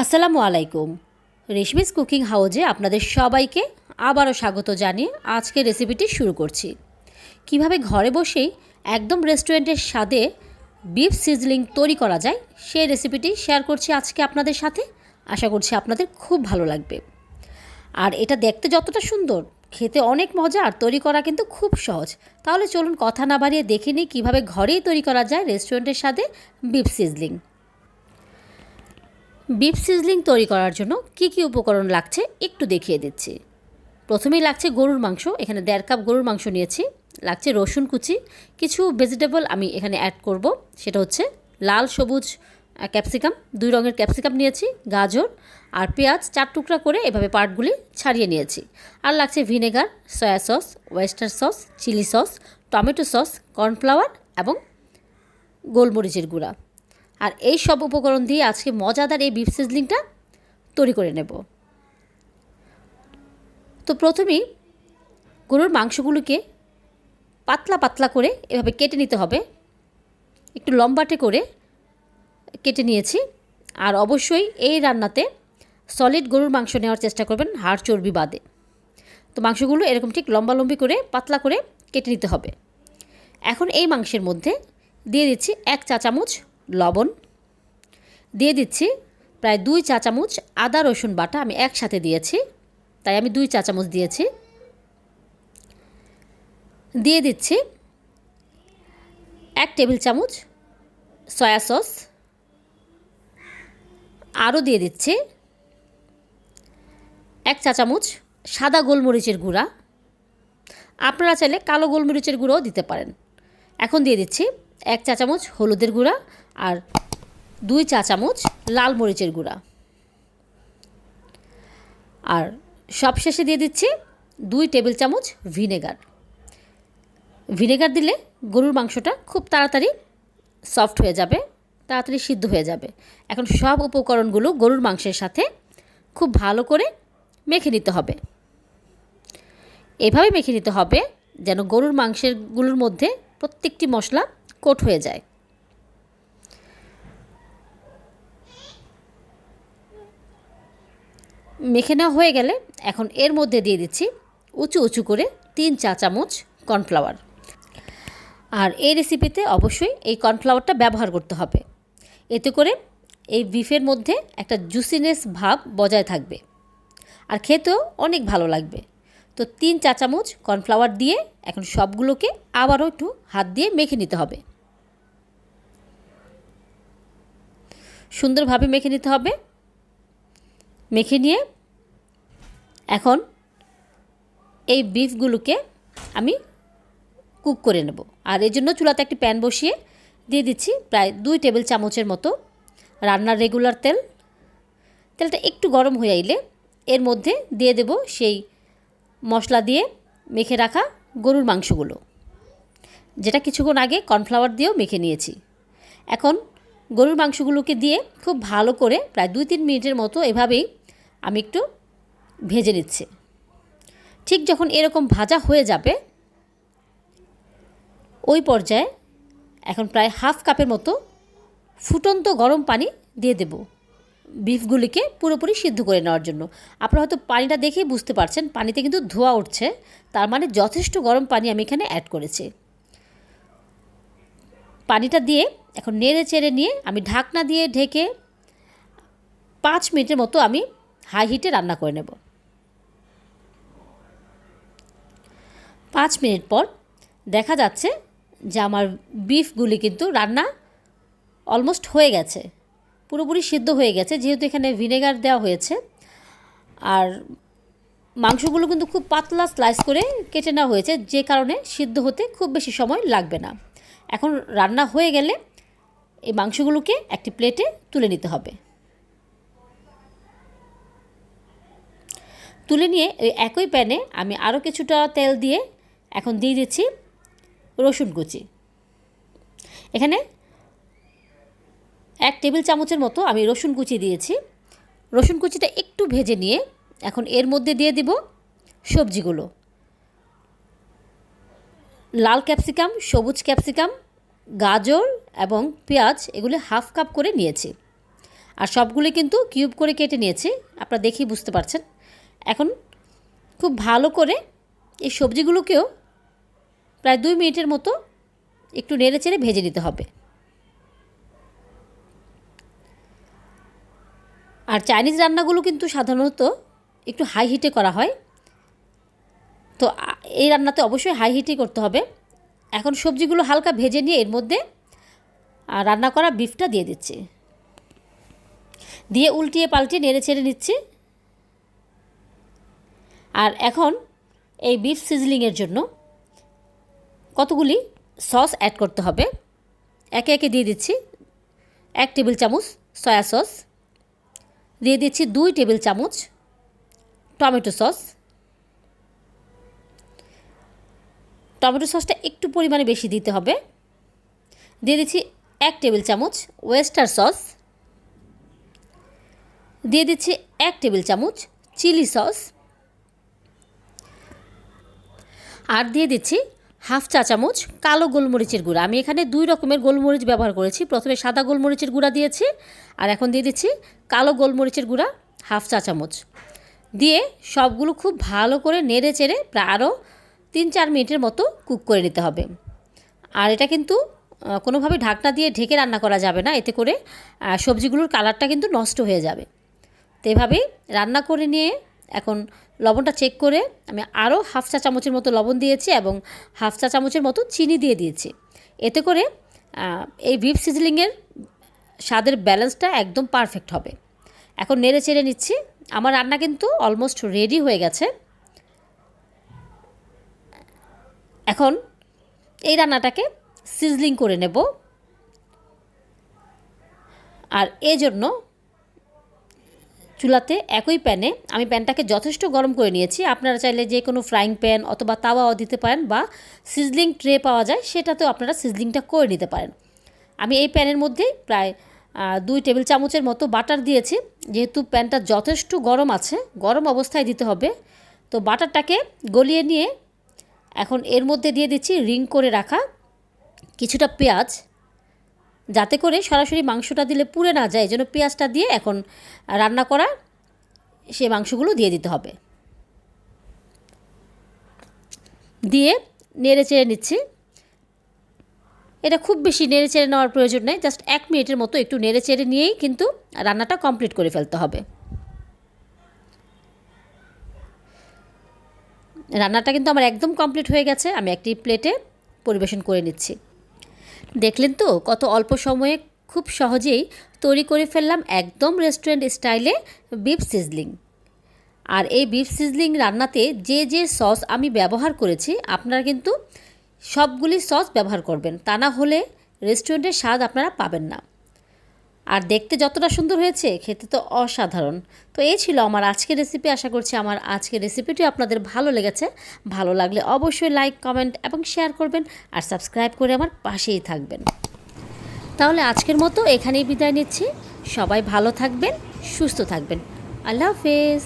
আসসালামু আলাইকুম। রেশমিস কুকিং হাউজে আপনাদের সবাইকে আবারও স্বাগত জানিয়ে আজকের রেসিপিটি শুরু করছি। কিভাবে ঘরে বসেই একদম রেস্টুরেন্টের স্বাদে বিফ সিজলিং তৈরি করা যায় সেই রেসিপিটি শেয়ার করছি আজকে আপনাদের সাথে। আশা করছি আপনাদের খুব ভালো লাগবে। আর এটা দেখতে যতটা সুন্দর, খেতে অনেক মজা আর তৈরি করা কিন্তু খুব সহজ। তাহলে চলুন কথা না বাড়িয়ে দেখে নিই কীভাবে ঘরেই তৈরি করা যায় রেস্টুরেন্টের স্বাদে বিফ সিজলিং। বিফ সিজলিং তৈরি করার জন্য কি কি উপকরণ লাগছে একটু দেখিয়ে দিচ্ছি। প্রথমেই লাগছে গরুর মাংস, এখানে 1.5 কাপ গরুর মাংস নিয়েছি। লাগছে রসুন কুচি, কিছু ভেজিটেবল আমি এখানে অ্যাড করব, সেটা হচ্ছে লাল সবুজ ক্যাপসিকাম, 2 রঙের ক্যাপসিকাম নিয়েছি, গাজর আর পেঁয়াজ 4 টুকরা করে এভাবে পার্টগুলি ছাড়িয়ে নিয়েছি। আর লাগছে vinegar, soya sauce, oyster sauce, chilli sauce, tomato sauce, cornflour এবং গোলমরিচের গুঁড়া। আর এই সব উপকরণ দিয়ে আজকে মজাদার এই বিফ সিজলিংটা তৈরি করে নেব। তো প্রথমেই গরুর মাংসগুলোকে পাতলা পাতলা করে এভাবে কেটে নিতে হবে, একটু লম্বাটে করে কেটে নিয়েছি। আর অবশ্যই এই রান্নাতে সলিড গরুর মাংস নেওয়ার চেষ্টা করবেন, হাড় চর্বি বাদে। তো মাংসগুলো এরকম ঠিক লম্বালম্বি করে পাতলা করে কেটে নিতে হবে। এখন এই মাংসের মধ্যে দিয়ে দিচ্ছি 1 চা চামচ লবণ, দিয়ে দিচ্ছি প্রায় 2 চা চামচ আদা রসুন বাটা, আমি একসাথে দিয়েছি তাই আমি 2 চা চামচ দিয়েছি। দিয়ে দিচ্ছি 1 টেবিল চামচ সয়া সস, আরও দিয়ে দিচ্ছি 1 চা চামচ সাদা গোলমরিচের গুঁড়া, আপনারা চাইলে কালো গোলমরিচের গুঁড়োও দিতে পারেন। এখন দিয়ে দিচ্ছি 1 চা চামচ হলুদের গুঁড়া আর 2 চা চামচ লাল মরিচের গুঁড়া। আর সবশেষে দিয়ে দিচ্ছি 2 টেবিল চামচ ভিনেগার। ভিনেগার দিলে গরুর মাংসটা খুব তাড়াতাড়ি সফট হয়ে যাবে, তাড়াতাড়ি সিদ্ধ হয়ে যাবে। এখন সব উপকরণগুলো গরুর মাংসের সাথে খুব ভালো করে মেখে নিতে হবে। এভাবে মেখে নিতে হবে যেন গরুর মাংসেরগুলোর মধ্যে প্রত্যেকটি মশলা কোট হয়ে যায়। মেখে নেওয়া হয়ে গেলে এখন এর মধ্যে দিয়ে দিচ্ছি উঁচু উঁচু করে 3 চা চামচ কর্নফ্লাওয়ার। আর এই রেসিপিতে অবশ্যই এই কর্নফ্লাওয়ারটা ব্যবহার করতে হবে, এতে করে এই বিফের মধ্যে একটা জুসিনেস ভাব বজায় থাকবে আর খেতেও অনেক ভালো লাগবে। তো 3 চা চামচ কর্নফ্লাওয়ার দিয়ে এখন সবগুলোকে আবারও একটু হাত দিয়ে মেখে নিতে হবে। সুন্দরভাবে মেখে নিতে হবে। মেখে নিয়ে এখন এই বিফগুলোকে আমি কুক করে নেব। আর এর জন্য চুলাতে একটি প্যান বসিয়ে দিয়ে দিচ্ছি প্রায় 2 টেবিল চামচের মতো রান্নার রেগুলার তেল। তেলটা একটু গরম হয়ে এলে এর মধ্যে দিয়ে দেব সেই মশলা দিয়ে মেখে রাখা গরুর মাংসগুলো, যেটা কিছুক্ষণ আগে কর্নফ্লাওয়ার দিয়েও মেখে নিয়েছি। এখন গরুর মাংসগুলোকে দিয়ে খুব ভালো করে প্রায় 2-3 মিনিটের মতো এভাবেই আমি একটু ভেজে নিচ্ছি। ঠিক যখন এরকম ভাজা হয়ে যাবে ওই পর্যায়ে এখন প্রায় হাফ কাপের মতো ফুটন্ত গরম পানি দিয়ে দেব বিফগুলিকে পুরোপুরি সিদ্ধ করে নেওয়ার জন্য। আপনারা হয়তো পানিটা দেখেই বুঝতে পারছেন পানিতে কিন্তু ধোঁয়া উঠছে, তার মানে যথেষ্ট গরম পানি আমি এখানে অ্যাড করেছি। পানিটা দিয়ে এখন নেড়ে চেড়ে নিয়ে আমি ঢাকনা দিয়ে ঢেকে 5 মিনিটের মতো আমি হাই হিটে রান্না করে নেব। 5 মিনিট পর দেখা যাচ্ছে যে আমার বিফগুলি কিন্তু রান্না অলমোস্ট হয়ে গেছে, পুরোপুরি সিদ্ধ হয়ে গেছে, যেহেতু এখানে ভিনেগার দেওয়া হয়েছে। আর মাংসগুলো কিন্তু খুব পাতলা স্লাইস করে কেটে নেওয়া হয়েছে, যে কারণে সিদ্ধ হতে খুব বেশি সময় লাগবে না। এখন রান্না হয়ে গেলে এই মাংসগুলোকে একটি প্লেটে তুলে নিতে হবে। তুলে নিয়ে ওই একই প্যানে আমি আরও কিছুটা তেল দিয়ে এখন দিয়ে দিচ্ছি রসুন কুচি। এখানে 1 টেবিল চামচের মতো আমি রসুন কুচি দিয়েছি। রসুন কুচিটা একটু ভেজে নিয়ে এখন এর মধ্যে দিয়ে দিব সবজিগুলো। লাল ক্যাপসিকাম, সবুজ ক্যাপসিকাম, গাজর এবং পেঁয়াজ এগুলো হাফ কাপ করে নিয়েছি। আর সবগুলি কিন্তু কিউব করে কেটে নিয়েছি, আপনারা দেখেই বুঝতে পারছেন। এখন খুব ভালো করে এই সবজিগুলোকেও প্রায় 2 মিনিটের মতো একটু নেড়েচেড়ে ভেজে নিতে হবে। আর চাইনিজ রান্নাগুলো কিন্তু সাধারণত একটু হাই হিটে করা হয়, তো এই রান্নাতে অবশ্যই হাই হিটই করতে হবে। এখন সবজিগুলো হালকা ভেজে নিয়ে এর মধ্যে রান্না করা বিফটা দিয়ে দিচ্ছি, দিয়ে উল্টিয়ে পাল্টিয়ে নেড়ে ছেড়ে নিচ্ছি। আর এখন এই বিফ সিজলিংয়ের জন্য কতগুলি সস অ্যাড করতে হবে, একে একে দিয়ে দিচ্ছি। 1 টেবিল চামচ সয়া সস, দিয়ে দিচ্ছি 2 টেবিল চামচ টমেটো সস। টমেটো সসটা একটু পরিমাণে বেশি দিতে হবে। দিয়ে দিচ্ছি 1 টেবিল চামচ ওয়েস্টার সস, দিয়ে দিচ্ছি 1 টেবিল চামচ চিলি সস, আর দিয়ে দিচ্ছি হাফ চা চামচ কালো গোলমরিচের গুঁড়া। আমি এখানে 2 রকমের গোলমরিচ ব্যবহার করেছি। প্রথমে সাদা গোলমরিচের গুঁড়া দিয়েছি, আর এখন দিয়ে দিচ্ছি কালো গোলমরিচের গুঁড়া হাফ চা চামচ। দিয়ে সবগুলো খুব ভালো করে নেড়ে চেড়ে প্রায় আরও 3-4 মিনিটের মতো কুক করে নিতে হবে। আর এটা কিন্তু কোনোভাবে ঢাকনা দিয়ে ঢেকে রান্না করা যাবে না, এতে করে সবজিগুলোর কালারটা কিন্তু নষ্ট হয়ে যাবে। তো এভাবেই রান্না করে নিয়ে এখন লবণটা চেক করে আমি আরও হাফ চা চামচের মতো লবণ দিয়েছি এবং হাফ চা চামচের মতো চিনি দিয়ে দিয়েছি। এতে করে এই বিফ সিজলিংয়ের স্বাদের ব্যালেন্সটা একদম পারফেক্ট হবে। এখন নেড়ে চেড়ে নিচ্ছি। আমার রান্না কিন্তু অলমোস্ট রেডি হয়ে গেছে। এখন এই রান্নাটাকে সিজলিং করে নেব। আর এজন্য চুলাতে একই প্যানে আমি প্যানটাকে যথেষ্ট গরম করে নিয়েছি। আপনারা চাইলে যে কোনো ফ্রাইং প্যান অথবা তাওয়াও দিতে পারেন, বা সিজলিং ট্রে পাওয়া যায় সেটাতেও আপনারা সিজলিংটা করে নিতে পারেন। আমি এই প্যানের মধ্যে প্রায় 2 টেবিল চামচের মতো বাটার দিয়েছি। যেহেতু প্যানটা যথেষ্ট গরম আছে, গরম অবস্থায় দিতে হবে। তো বাটারটাকে গলিয়ে নিয়ে এখন এর মধ্যে দিয়ে দিচ্ছি রিং করে রাখা কিছুটা পেঁয়াজ, যাতে করে সরাসরি মাংসটা দিলে পুড়ে না যায়, এই জন্য পেঁয়াজটা দিয়ে এখন রান্না করা সেই মাংসগুলো দিয়ে দিতে হবে। দিয়ে নেড়ে চেড়ে নিচ্ছি। এটা খুব বেশি নেড়ে চেড়ে নেওয়ার প্রয়োজন নেই, জাস্ট 1 মিনিটের মতো একটু নেড়ে চেড়ে নিয়েই কিন্তু রান্নাটা কমপ্লিট করে ফেলতে হবে। রান্নাটা কিন্তু আমার একদম কমপ্লিট হয়ে গেছে। আমি একটি প্লেটে পরিবেশন করে নিচ্ছি। দেখলেন তো কত অল্প সময়ে খুব সহজেই তৈরি করে ফেললাম একদম রেস্টুরেন্ট স্টাইলে বিফ সিজলিং। আর এই বিফ সিজলিং রান্নাতে যে যে সস আমি ব্যবহার করেছি আপনারা কিন্তু সবগুলি সস ব্যবহার করবেন, তা না হলে রেস্টুরেন্টের স্বাদ আপনারা পাবেন না। আর দেখতে যতটা সুন্দর হয়েছে খেতে তো অসাধারণ। তো এই ছিল আমার আজকের রেসিপি। আশা করছি আমার আজকের রেসিপিটি আপনাদের ভালো লেগেছে। ভালো লাগলে অবশ্যই লাইক, কমেন্ট এবং শেয়ার করবেন, আর সাবস্ক্রাইব করে আমার পাশেই থাকবেন। তাহলে আজকের মতো এখানেই বিদায় নিচ্ছি। সবাই ভালো থাকবেন, সুস্থ থাকবেন। আল্লাহ হাফেজ।